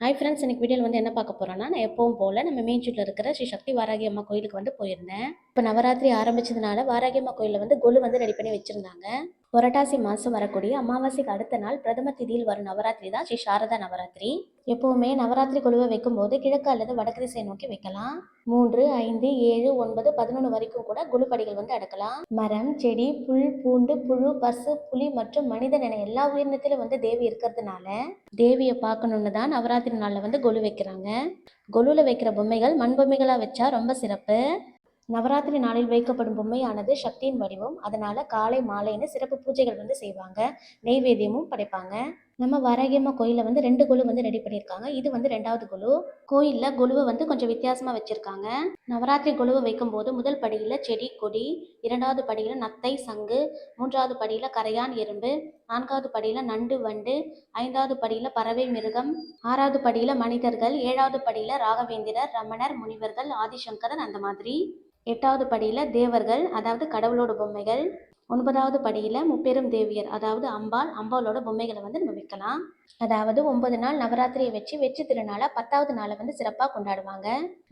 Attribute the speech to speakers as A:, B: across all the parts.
A: Hi friends, இன்னைக்கு வீடியோவில் என்ன பார்க்க போகிறோன்னா, நான் எப்பவும் போல் நம்ம மேஞ்சூரில் இருக்கிற ஸ்ரீ சக்தி வாராகி அம்மா கோயிலுக்கு போயிருந்தேன். இப்போ நவராத்திரி ஆரம்பிச்சதுனால வாராகி அம்மா கோயிலில் கொலு ரெடி பண்ணி வச்சுருந்தாங்க. புரட்டாசி மாதம் வரக்கூடிய அமாவாசைக்கு அடுத்த நாள் பிரதம திதியில் வரும் நவராத்திரி தான் ஸ்ரீ சாரதா நவராத்திரி. எப்போவுமே நவராத்திரி கொலுவை வைக்கும்போது கிழக்கு அல்லது வடக்கு திசை நோக்கி வைக்கலாம். 3, 5, 7, 9, 11 வரைக்கும் கூட குலுப்படிகள் அடுக்கலாம். மரம், செடி, புல், பூண்டு, புழு, பசு, புலி மற்றும் மனிதன் என எல்லா உயிரினத்திலும் தேவி இருக்கிறதுனால தேவியை பார்க்கணுன்னு தான் நவராத்திரி நாளில் கொலு வைக்கிறாங்க. கொலுவில் வைக்கிற பொம்மைகள் மண் பொம்மைகளாக வச்சா ரொம்ப சிறப்பு. நவராத்திரி நாளில் வைக்கப்படும் பொம்மையானது சக்தியின் வடிவம். அதனால காலை மாலைன்னு சிறப்பு பூஜைகள் செய்வாங்க. நெய்வேத்தியமும் படைப்பாங்க. நம்ம வாராகியம்மா கோயிலில் 2 கொலு ரெடி பண்ணியிருக்காங்க. இது 2வது கொலு. கோயிலில் கொலுவை கொஞ்சம் வித்தியாசமாக வச்சுருக்காங்க. நவராத்திரி கொலுவை வைக்கும்போது முதல் படியில் செடி கொடி, 2வது படியில் நத்தை சங்கு, 3வது படியில் கரையான் எறும்பு, 4வது படியில் நண்டு வண்டு, 5வது படியில் பறவை மிருகம், 6வது படியில் மனிதர்கள், 7வது படியில் ராகவேந்திரர், ரமணர், முனிவர்கள், ஆதிசங்கரன் அந்த மாதிரி, 8வது படியில் தேவர்கள் அதாவது கடவுளோட பொம்மைகள், 9வது படியில் முப்பெரும் தேவியர் அதாவது அம்பாளோட பொம்மைகளை நம்ம வைக்கலாம். அதாவது 9 நாள் நவராத்திரியை வச்சு வெற்றி திருநாளை 10வது நாளை சிறப்பாக கொண்டாடுவாங்க.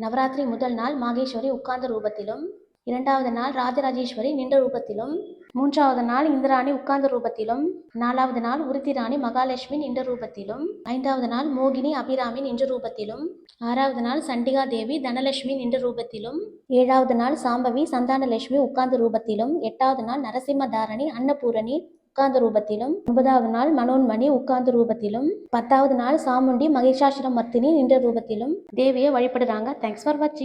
A: நவராத்திரி முதல் நாள் மாகேஸ்வரி உட்கார்ந்த ரூபத்திலும், 2வது நாள் ராஜராஜேஸ்வரி நின்ற ரூபத்திலும், 3வது நாள் இந்திராணி உட்கார்ந்த ரூபத்திலும், 4வது நாள் உருத்திராணி மகாலட்சுமி நின்ற ரூபத்திலும், 5வது நாள் மோகினி அபிராமி நின்ற ரூபத்திலும், 6வது நாள் சண்டிகா தேவி தனலட்சுமி நின்ற ரூபத்திலும், 7வது நாள் சாம்பவி சந்தானலட்சுமி உட்கார்ந்த ரூபத்திலும், 8வது நாள் நரசிம்ம தாரணி அன்னபூரணி உட்கார்ந்த ரூபத்திலும், 9வது நாள் மனோன்மணி உட்கார்ந்த ரூபத்திலும், 10வது நாள் சாமுண்டி மகிஷாசுர மர்த்தினி நின்ற ரூபத்திலும் தேவியை வழிபடுறாங்க. தேங்க்ஸ் ஃபார் வாட்சிங்.